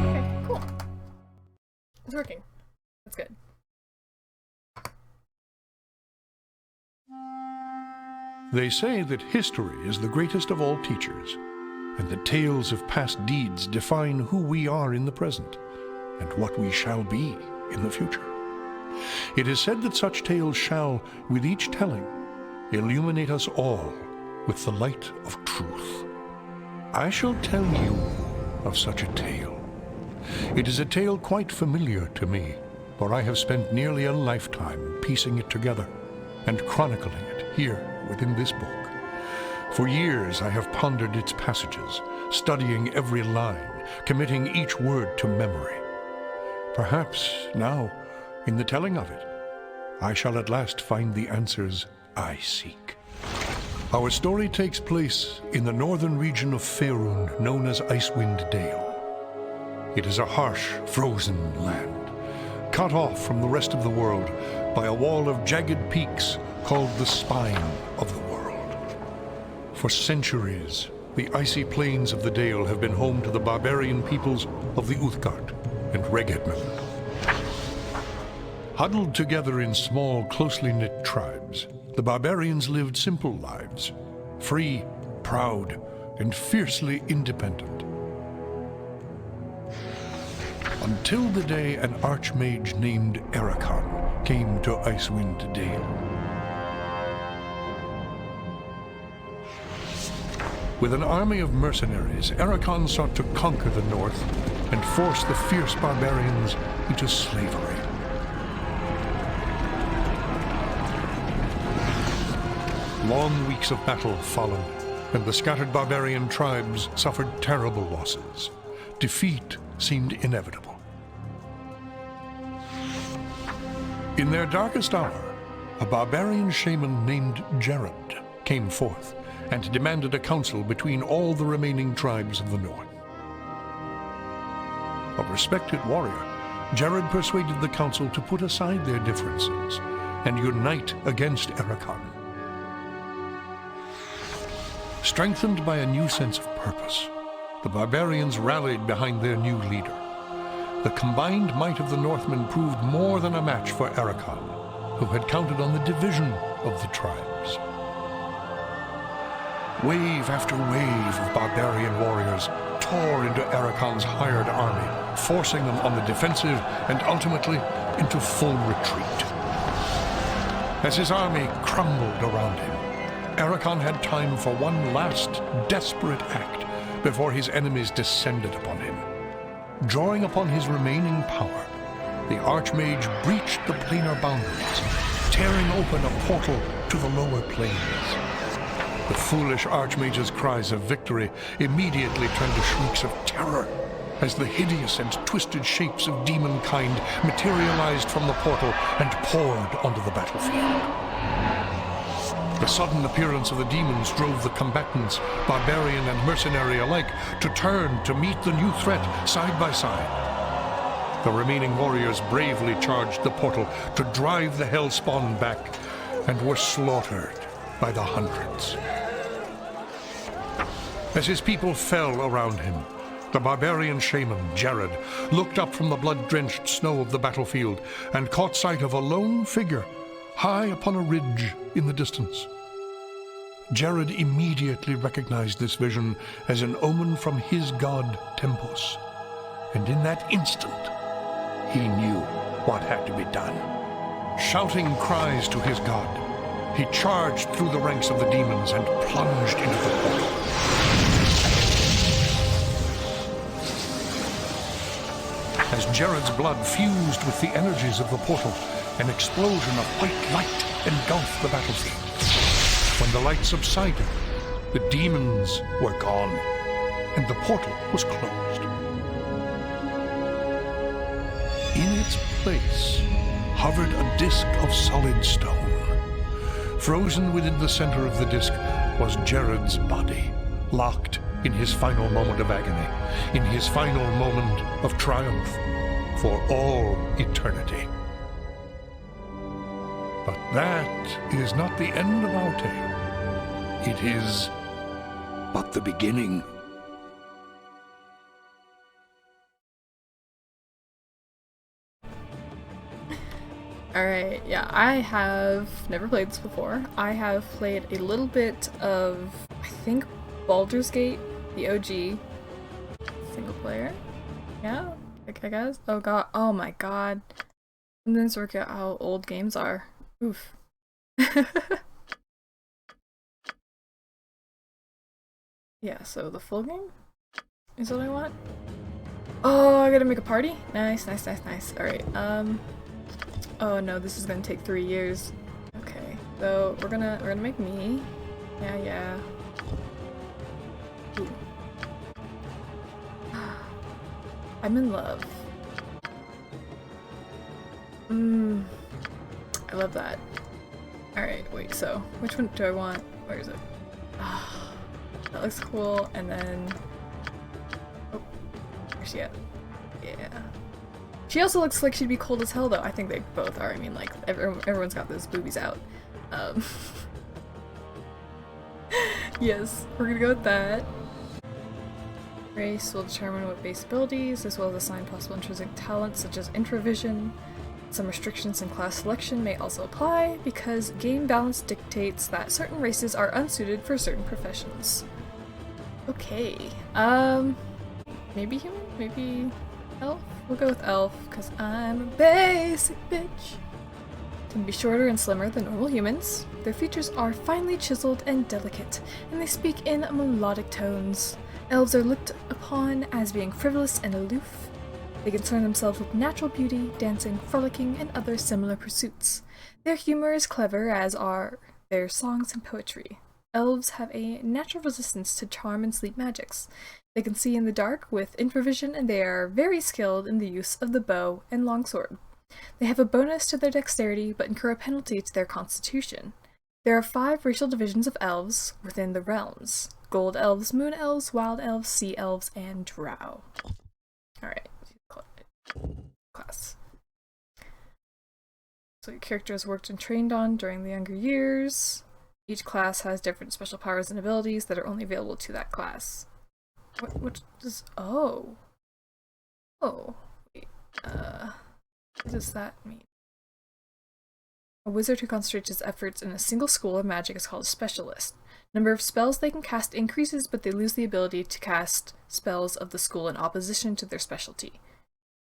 Okay, cool. It's working. That's good. They say that history is the greatest of all teachers, and that tales of past deeds define who we are in the present, and what we shall be in the future. It is said that such tales shall, with each telling, illuminate us all with the light of truth. I shall tell you of such a tale. It is a tale quite familiar to me, for I have spent nearly a lifetime piecing it together and chronicling it here within this book. For years I have pondered its passages, studying every line, committing each word to memory. Perhaps now, in the telling of it, I shall at last find the answers I seek. Our story takes place in the northern region of Faerun, known as Icewind Dale. It is a harsh, frozen land, cut off from the rest of the world by a wall of jagged peaks called the Spine of the World. For centuries, the icy plains of the Dale have been home to the barbarian peoples of the Uthgard and Regedman. Huddled together in small, closely knit tribes, the barbarians lived simple lives, free, proud, and fiercely independent. Until the day an archmage named Erakan came to Icewind Dale. With an army of mercenaries, Erakan sought to conquer the north and force the fierce barbarians into slavery. Long weeks of battle followed, and the scattered barbarian tribes suffered terrible losses. Defeat seemed inevitable. In their darkest hour, a barbarian shaman named Jared came forth and demanded a council between all the remaining tribes of the north. A respected warrior, Jared persuaded the council to put aside their differences and unite against Erakan. Strengthened by a new sense of purpose, the barbarians rallied behind their new leader. The combined might of the Northmen proved more than a match for Erakan, who had counted on the division of the tribes. Wave after wave of barbarian warriors tore into Erakan's hired army, forcing them on the defensive and ultimately into full retreat. As his army crumbled around him, Erakan had time for one last desperate act before his enemies descended upon him. Drawing upon his remaining power, the Archmage breached the planar boundaries, tearing open a portal to the lower planes. The foolish Archmage's cries of victory immediately turned to shrieks of terror as the hideous and twisted shapes of demonkind materialized from the portal and poured onto the battlefield. The sudden appearance of the demons drove the combatants, barbarian and mercenary alike, to turn to meet the new threat side by side. The remaining warriors bravely charged the portal to drive the hellspawn back and were slaughtered by the hundreds. As his people fell around him, the barbarian shaman, Jared, looked up from the blood-drenched snow of the battlefield and caught sight of a lone figure high upon a ridge in the distance. Jared immediately recognized this vision as an omen from his god Tempos, and in that instant, he knew what had to be done. Shouting cries to his god, he charged through the ranks of the demons and plunged into the portal. As Jared's blood fused with the energies of the portal, an explosion of white light engulfed the battlefield. When the light subsided, the demons were gone, and the portal was closed. In its place hovered a disk of solid stone. Frozen within the center of the disk was Jared's body, locked in his final moment of agony, in his final moment of triumph for all eternity. But that is not the end of our tale. It is but the beginning. Alright, yeah, I have never played this before. I have played a little bit of, I think, Baldur's Gate, the OG, single player. Yeah, I guess. Oh god, oh my god. And then work out how old games are. Oof. Yeah, so the full game is what I want. Oh, I gotta make a party? Nice, nice, nice, nice. Alright, oh no, this is gonna take 3 years. Okay, so we're gonna make me. Yeah, yeah. Ooh. I'm in love. I love that. Alright, wait, so which one do I want? Where is it? Ah, that looks cool, and then oh, where's she at? Yeah. She also looks like she'd be cold as hell, though. I think they both are. I mean, like, everyone's got those boobies out. Yes, we're gonna go with that. Race will determine what base abilities, as well as assign possible intrinsic talents such as intravision. Some restrictions in class selection may also apply, because game balance dictates that certain races are unsuited for certain professions. Okay, maybe human? Maybe elf? We'll go with elf, because I'm a basic bitch. Can be shorter and slimmer than normal humans. Their features are finely chiseled and delicate, and they speak in melodic tones. Elves are looked upon as being frivolous and aloof. They concern themselves with natural beauty, dancing, frolicking, and other similar pursuits. Their humor is clever, as are their songs and poetry. Elves have a natural resistance to charm and sleep magics. They can see in the dark with infravision, and they are very skilled in the use of the bow and longsword. They have a bonus to their dexterity, but incur a penalty to their constitution. There are 5 racial divisions of elves within the realms: gold elves, moon elves, wild elves, sea elves, and drow. Alright, class. So your character is worked and trained on during the younger years. Each class has different special powers and abilities that are only available to that class. What does... oh. Oh. Wait, what does that mean? A wizard who concentrates his efforts in a single school of magic is called a specialist. Number of spells they can cast increases, but they lose the ability to cast spells of the school in opposition to their specialty.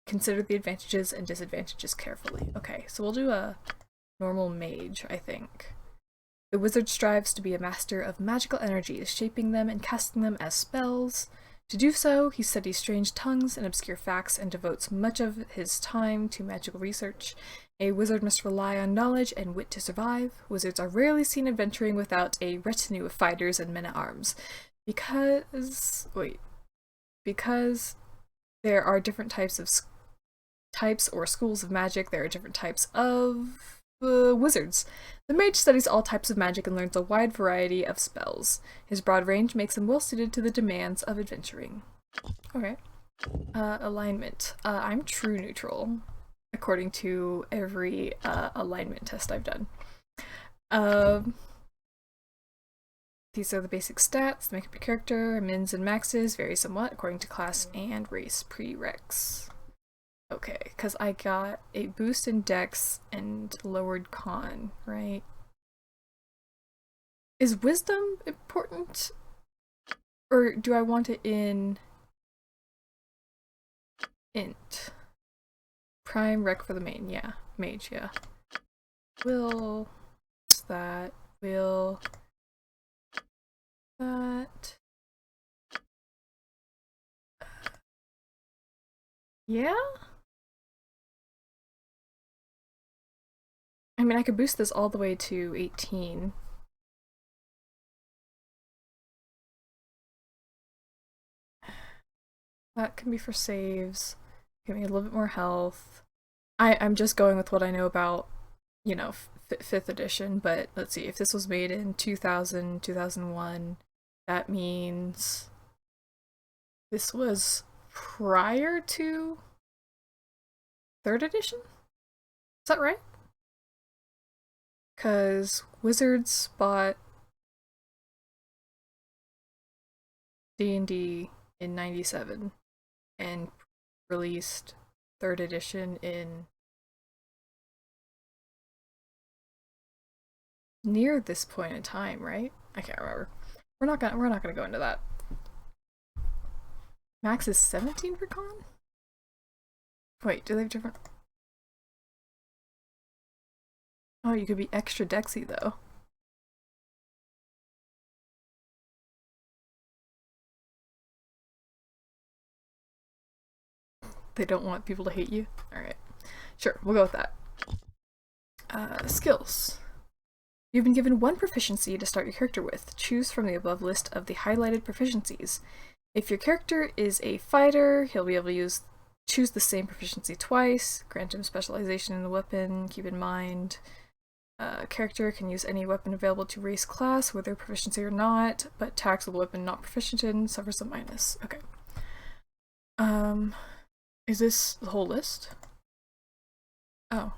Consider the advantages and disadvantages carefully. Okay, so we'll do a normal mage, I think. The wizard strives to be a master of magical energies, shaping them and casting them as spells. To do so, he studies strange tongues and obscure facts and devotes much of his time to magical research. A wizard must rely on knowledge and wit to survive. Wizards are rarely seen adventuring without a retinue of fighters and men-at-arms. Because there are different types or schools of magic, there are different types of wizards. The mage studies all types of magic and learns a wide variety of spells. His broad range makes him well suited to the demands of adventuring. Okay. Alignment. I'm true neutral, according to every alignment test I've done. These are the basic stats that make up your character. Mins and maxes vary somewhat according to class and race prereqs. Okay, because I got a boost in dex and lowered con, right? Is wisdom important? Or do I want it in int? Prime rec for the main, yeah. Mage, yeah. Will that, will that. Yeah? I mean, I could boost this all the way to 18. That can be for saves. Give me a little bit more health. I'm just going with what I know about, you know, 5th edition, but let's see, if this was made in 2000, 2001, that means this was prior to 3rd edition? Is that right? Because Wizards bought D&D in 97 and released 3rd edition in near this point in time, right? I can't remember. We're not gonna go into that. Max is 17 for con? Wait, do they have different? Oh, you could be extra Dexy though. They don't want people to hate you? Alright. Sure, we'll go with that. Skills. You've been given 1 proficiency to start your character with. Choose from the above list of the highlighted proficiencies. If your character is a fighter, he'll be able to choose the same proficiency twice, grant him specialization in the weapon. Keep in mind, a character can use any weapon available to race class, whether proficiency or not, but taxable weapon not proficient in suffers a minus. Okay. Is this the whole list? Oh.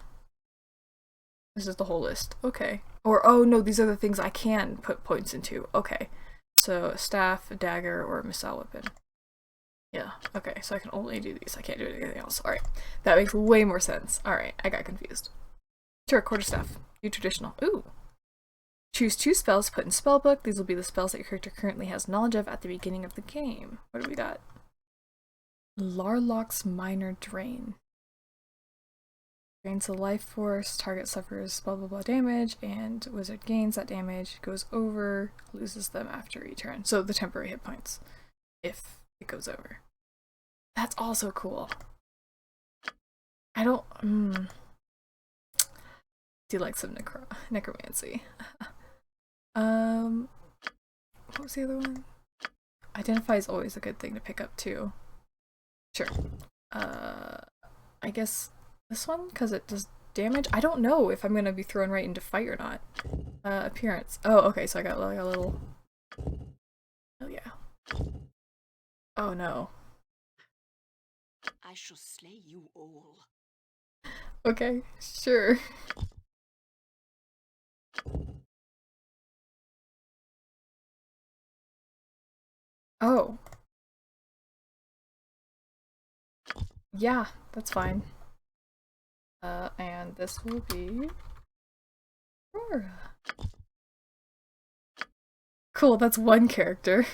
This is the whole list. Okay. Or, oh no, these are the things I can put points into. Okay. So, a staff, a dagger, or a missile weapon. Yeah, okay, so I can only do these. I can't do anything else. Alright. That makes way more sense. Alright, I got confused. Sure, quarterstaff. Do traditional. Ooh. Choose 2 spells to put in spellbook. These will be the spells that your character currently has knowledge of at the beginning of the game. What do we got? Larlock's Minor Drain. Drains the life force, target suffers blah blah blah damage, and wizard gains that damage, goes over, loses them after each turn. So the temporary hit points, if it goes over. That's also cool. I don't, do like some necromancy. What was the other one? Identify is always a good thing to pick up too. Sure. I guess this one, because it does damage? I don't know if I'm gonna be thrown right into fight or not. Appearance. Oh, okay, so I got like a little... Oh yeah. Oh no. I shall slay you all. Okay, sure. Oh. Yeah, that's fine. And this will be Aurora. Cool, that's 1 character.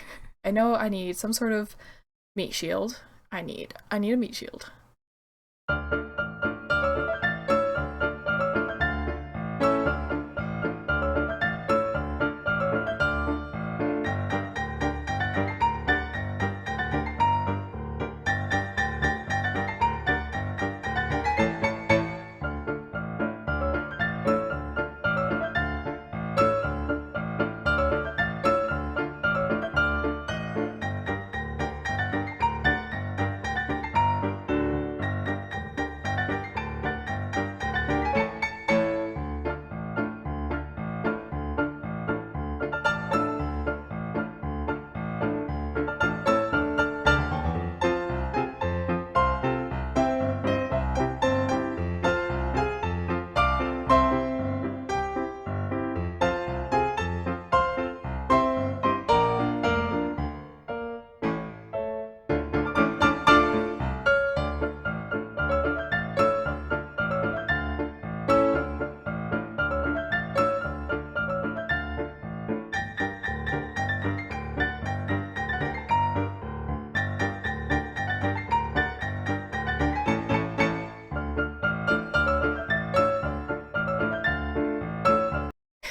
I know I need some sort of meat shield. I need a meat shield.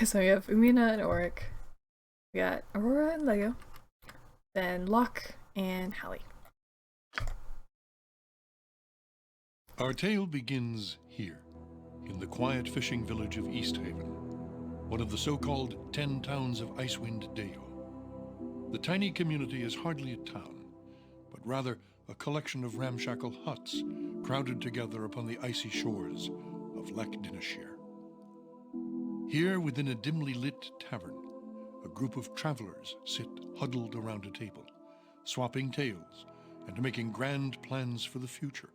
So we have Umina and Auric. We got Aurora and Lego. Then Locke and Hallie. Our tale begins here, in the quiet fishing village of East Haven, one of the so-called 10 towns of Icewind Dale. The tiny community is hardly a town, but rather a collection of ramshackle huts crowded together upon the icy shores of Lech Dineshire. Here, within a dimly lit tavern, a group of travelers sit huddled around a table, swapping tales and making grand plans for the future,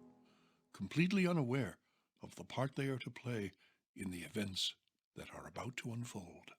completely unaware of the part they are to play in the events that are about to unfold.